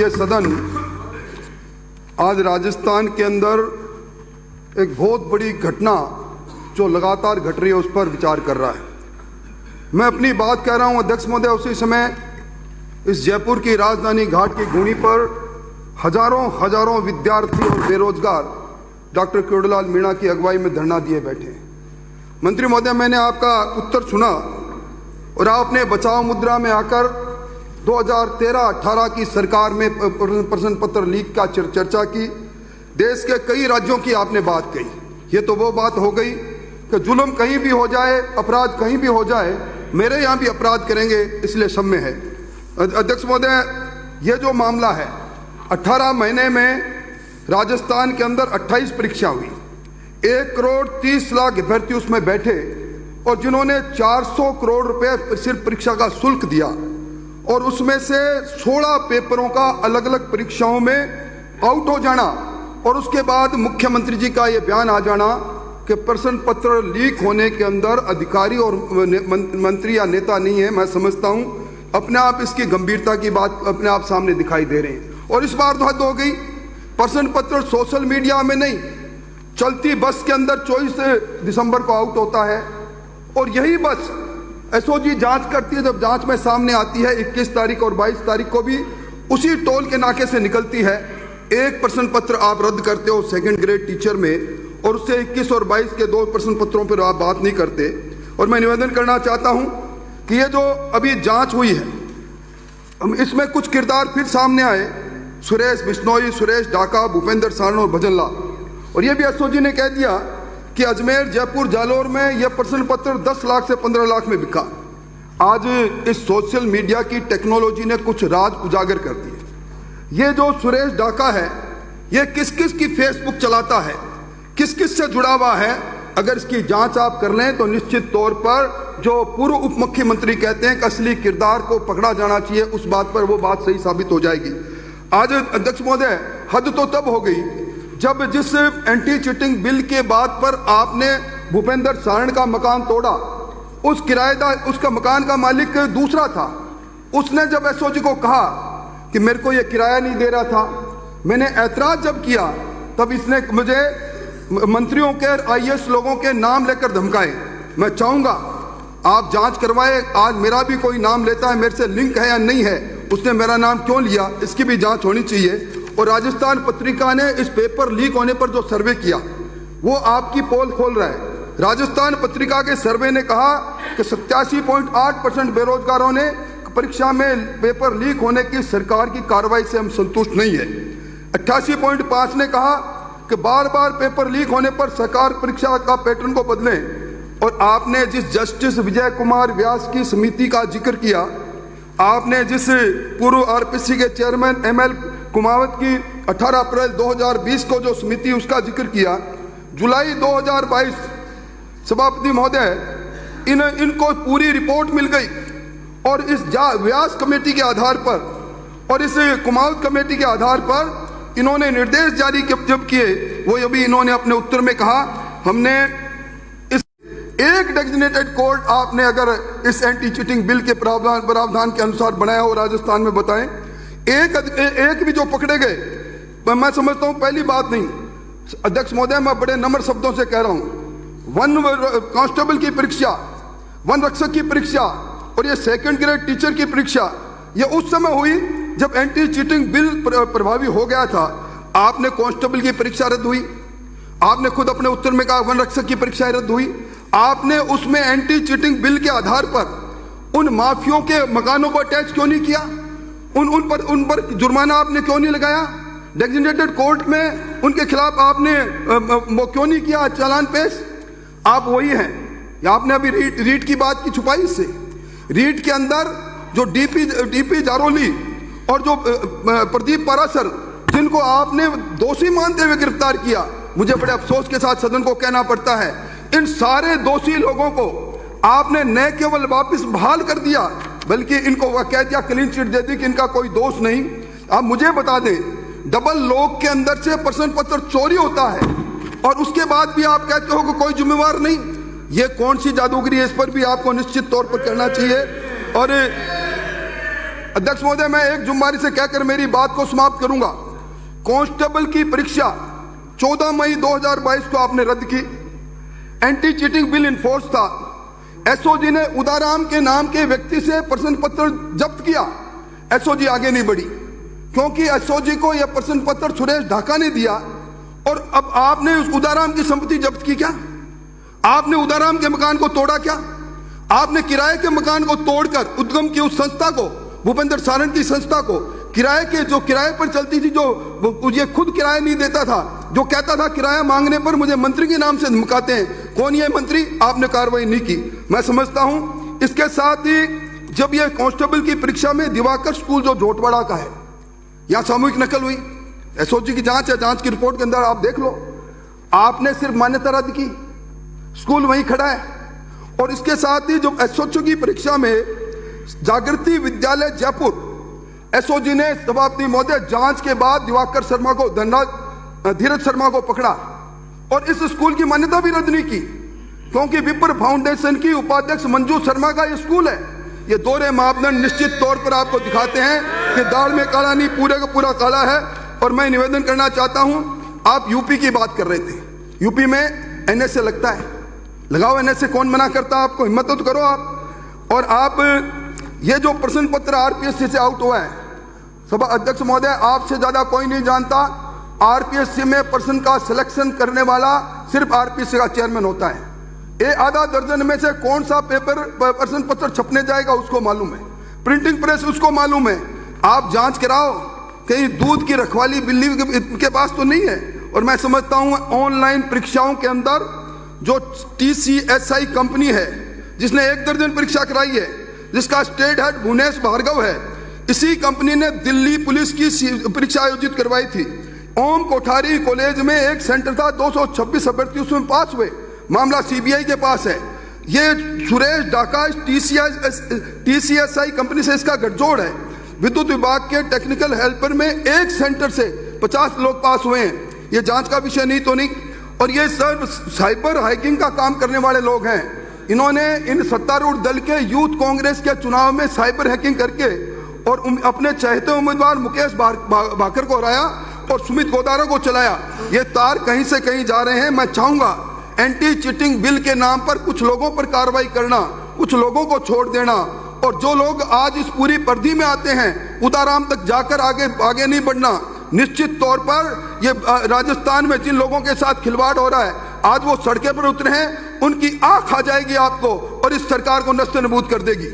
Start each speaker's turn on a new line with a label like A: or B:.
A: ये सदन आज राजस्थान के अंदर एक बहुत बड़ी घटना जो लगातार घट रही है उस पर विचार कर रहा है। मैं अपनी बात कह रहा हूं अध्यक्ष महोदय, उसी समय इस जयपुर की राजधानी घाट की गुणी पर हजारों विद्यार्थी और बेरोजगार डॉक्टर किरोड़ीलाल मीणा की अगुवाई में धरना दिए बैठे हैं। मंत्री महोदय, मैंने आपका उत्तर सुना और आपने बचाव मुद्रा में आकर 2013-18 की सरकार में प्रश्न पत्र लीक का चर्चा की। देश के कई राज्यों की आपने बात कही। ये तो वो बात हो गई कि जुल्म कहीं भी हो जाए, अपराध कहीं भी हो जाए, मेरे यहाँ भी अपराध करेंगे इसलिए सम्य है। अध्यक्ष महोदय, ये जो मामला है, 18 महीने में राजस्थान के अंदर 28 परीक्षा हुई, 1,30,00,000 अभ्यर्थी उसमें बैठे और जिन्होंने 400 करोड़ रुपए सिर्फ परीक्षा का शुल्क दिया और उसमें से 16 पेपरों का अलग अलग परीक्षाओं में आउट हो जाना और उसके बाद मुख्यमंत्री जी का ये बयान आ जाना कि प्रश्न पत्र लीक होने के अंदर अधिकारी और मंत्री या नेता नहीं है। मैं समझता हूं अपने आप इसकी गंभीरता की बात अपने आप सामने दिखाई दे रही है। और इस बार तो हद हो गई, प्रश्न पत्र सोशल मीडिया में नहीं, चलती बस के अंदर 24 दिसंबर को आउट होता है और यही बस एसओजी जांच करती है। जब जांच में सामने आती है 21 तारीख और 22 तारीख को भी उसी टोल के नाके से निकलती है। एक प्रश्न पत्र आप रद्द करते हो सेकंड ग्रेड टीचर में और उससे 21 और 22 के 2 प्रश्न पत्रों पर आप बात नहीं करते। और मैं निवेदन करना चाहता हूं कि ये जो अभी जांच हुई है, इसमें कुछ किरदार फिर सामने आए, सुरेश बिश्नोई, सुरेश डाका, भूपेंद्र सारण और भजन लाल। और ये भी एसओजी ने कह दिया कि अजमेर, जयपुर, जालोर में यह प्रश्न पत्र 10 लाख से 15 लाख में बिका। आज इस सोशल मीडिया की टेक्नोलॉजी ने कुछ राज उजागर कर दिए। ये जो सुरेश डाका है, ये किस किस की फेसबुक चलाता है, किस किस से जुड़ा हुआ है, अगर इसकी जांच आप कर लें तो निश्चित तौर पर जो पूर्व उप मुख्यमंत्री कहते हैं कि असली किरदार को पकड़ा जाना चाहिए, उस बात पर वो बात सही साबित हो जाएगी। आज अध्यक्ष महोदय, हद तो तब हो गई जब जिस एंटी चीटिंग बिल के बात पर आपने भूपेंद्र सारण का मकान तोड़ा, उस किराएदार, उसका मकान का मालिक दूसरा था, उसने जब एसओजी को कहा कि मेरे को ये किराया नहीं दे रहा था, मैंने ऐतराज जब किया तब इसने मुझे मंत्रियों के, आईएएस लोगों के नाम लेकर धमकाए। मैं चाहूंगा आप जांच करवाए, आज मेरा भी कोई नाम लेता है, मेरे से लिंक है या नहीं है, उसने मेरा नाम क्यों लिया, इसकी भी जांच होनी चाहिए। और राजस्थान पत्रिका ने इस पेपर लीक होने पर जो सर्वे किया वो आपकी पोल खोल रहा है। राजस्थान पत्रिका के सर्वे ने कहा कि 87.8% बेरोजगारों ने परीक्षा में पेपर लीक होने की सरकार की कार्रवाई से हम संतुष्ट नहीं है। 88.5 ने कहा कि बार बार पेपर लीक होने पर सरकार परीक्षा का पैटर्न को बदले। और आपने जिस जस्टिस विजय कुमार व्यास की समिति का जिक्र किया, आपने जिस पूर्व आरपीसी के चेयरमैन एमएल कुमावत की 18 अप्रैल 2020 को जो समिति उसका जिक्र किया, जुलाई 2022 सभापति महोदय इनको पूरी रिपोर्ट मिल गई और इस व्यास कमेटी के आधार पर और इस कुमावत कमेटी के आधार पर इन्होंने निर्देश जारी जब किए, वो अभी इन्होंने अपने उत्तर में कहा हमने इस एक डेजिग्नेटेड कोर्ट आपने अगर इस एंटी चीटिंग बिल के प्रावधान के अनुसार बनाया हो राजस्थान में, बताएं एक भी जो पकड़े गए, मैं समझता हूं पहली बात नहीं। अध्यक्ष महोदय, मैं बड़े नम्र शब्दों से कह रहा हूं, वन कांस्टेबल की परीक्षा, वन रक्षक की परीक्षा और ये सेकंड ग्रेड टीचर की परीक्षा, ये उस समय हुई जब एंटी चीटिंग बिल प्रभावी हो गया था। आपने कांस्टेबल की परीक्षा रद्द हुई, आपने खुद अपने उत्तर में कहा वन रक्षक की परीक्षा रद्द हुई। आपने उसमें एंटी चीटिंग बिल के आधार पर उन माफियों के मकानों को अटैच क्यों नहीं किया, उन पर जुर्माना आपने क्यों नहीं लगाया, डेजिग्नेटेड कोर्ट में उनके खिलाफ आपने वो क्यों नहीं किया चालान पेश। आप वही हैं, आपने अभी रीट की बात की छुपाई इससे। रीट के अंदर जो डीपी जारोली और जो प्रदीप पाराशर, जिनको आपने दोषी मानते हुए गिरफ्तार किया, मुझे बड़े अफसोस के साथ सदन को कहना पड़ता है, इन सारे दोषी लोगों को आपने न केवल वापस बहाल कर दिया बल्कि इनको कह दिया, क्लीन चिट दे दी कि इनका कोई दोष नहीं। आप मुझे बता दें, डबल लॉक के अंदर से प्रश्न पत्र चोरी होता है और उसके बाद भी आप कहते हो कि कोई जिम्मेवार नहीं। ये कौन सी जादूगरी है, इस पर भी आपको निश्चित तौर पर करना चाहिए। और अध्यक्ष महोदय, मैं एक जुम्मारी से कहकर मेरी बात को समाप्त करूंगा। कांस्टेबल की परीक्षा 14 मई 2022 को आपने रद्द की। एंटी चीटिंग बिल इन्फोर्स था। एसओजी ने उदाराम के नाम के व्यक्ति से प्रश्न पत्र जब्त किया। एसओजी आगे नहीं बढ़ी क्योंकि एसओजी को यह प्रश्न पत्र सुरेश ढाका ने दिया। और अब आपने उस उदाराम की संपत्ति जब्त की क्या? आपने उदाराम के मकान को तोड़ा क्या? आपने किराए के मकान को तोड़कर उद्गम की उस संस्था को, भूपेंद्र सारंग की संस्था को, किराए पर चलती थी, जो ये खुद किराया नहीं देता था, जो कहता था किराया मांगने पर मुझे मंत्री के नाम से धमकाते हैं, कौन ये मंत्री? आपने कार्रवाई नहीं की। मैं समझता हूं इसके साथ ही जब ये कांस्टेबल की परीक्षा में दिवाकर स्कूल जो जोटवाड़ा का है, यहां सामूहिक नकल हुई। एसओजी की जांच है, जांच की रिपोर्ट के अंदर आप देख लो। आपने सिर्फ मान्यता रद्द की, स्कूल वहीं खड़ा है। और इसके साथ ही जो एसओजी की परीक्षा में जागृति विद्यालय जयपुर, एसओजी ने सभापति महोदय जांच के बाद दिवाकर शर्मा को, धीरज शर्मा को पकड़ा और इस स्कूल की मान्यता भी रद्द नहीं की क्योंकि विप्र फाउंडेशन की उपाध्यक्ष मंजू शर्मा का यह स्कूल है। ये दोहरे मापदंड निश्चित तौर पर आपको दिखाते हैं कि दाढ़ में काला नहीं, पूरे का पूरा काला है। और मैं निवेदन करना चाहता हूं, आप यूपी की बात कर रहे थे, यूपी में एनएसए लगता है, लगाओ एनएसए, कौन मना करता? आपको हिम्मत तो करो आप। और आप ये जो प्रश्न पत्र आरपीएससी से आउट हुआ है, सभा अध्यक्ष महोदय, आपसे ज्यादा कोई नहीं जानता, आरपीएससी में प्रश्न का सिलेक्शन करने वाला सिर्फ आरपीएससी का चेयरमैन होता है। ये आधा दर्जन में से कौन सा प्रश्न पत्र छपने जाएगा उसको मालूम है, प्रिंटिंग प्रेस उसको मालूम है। आप जांच कराओ, कहीं दूध की रखवाली बिल्ली के पास तो नहीं है। और मैं समझता हूं ऑनलाइन परीक्षाओं के अंदर जो टीसीएसआई कंपनी है जिसने 1 दर्जन परीक्षा कराई है, जिसका स्टेट हेड भुवनेश भार्गव है, इसी कंपनी ने दिल्ली पुलिस की परीक्षा आयोजित करवाई थी। ओम कोठारी कॉलेज में एक सेंटर था, 226 अभ्यर्थी उसमें पास हुए। मामला सीबीआई के पास है। ये सुरेश ढाका टीसीएसआई कंपनी से इसका गठजोड़ है। विद्युत विभाग के टेक्निकल हेल्पर में एक सेंटर से 50 लोग पास हुए हैं। ये जांच का विषय नहीं तो नहीं। और ये सब साइबर हैकिंग का काम करने वाले लोग हैं। इन्होंने इन सत्तारूढ़ दल के यूथ कांग्रेस के चुनाव में साइबर हैकिंग करके और अपने चाहते उम्मीदवार मुकेश भाकर को हराया और सुमित गोदारा को चलाया। ये तार कहीं से कहीं जा रहे हैं। मैं चाहूंगा एंटी चीटिंग बिल के नाम पर कुछ लोगों पर कार्रवाई करना, कुछ लोगों को छोड़ देना, और जो लोग आज इस पूरी परिधि में आते हैं उदाराम तक जाकर आगे नहीं बढ़ना। निश्चित तौर पर ये राजस्थान में जिन लोगों के साथ खिलवाड़ हो रहा है, आज वो सड़कें पर उतरे हैं, उनकी आंख आ जाएगी आपको और इस सरकार को नस्तानाबूद कर देगी।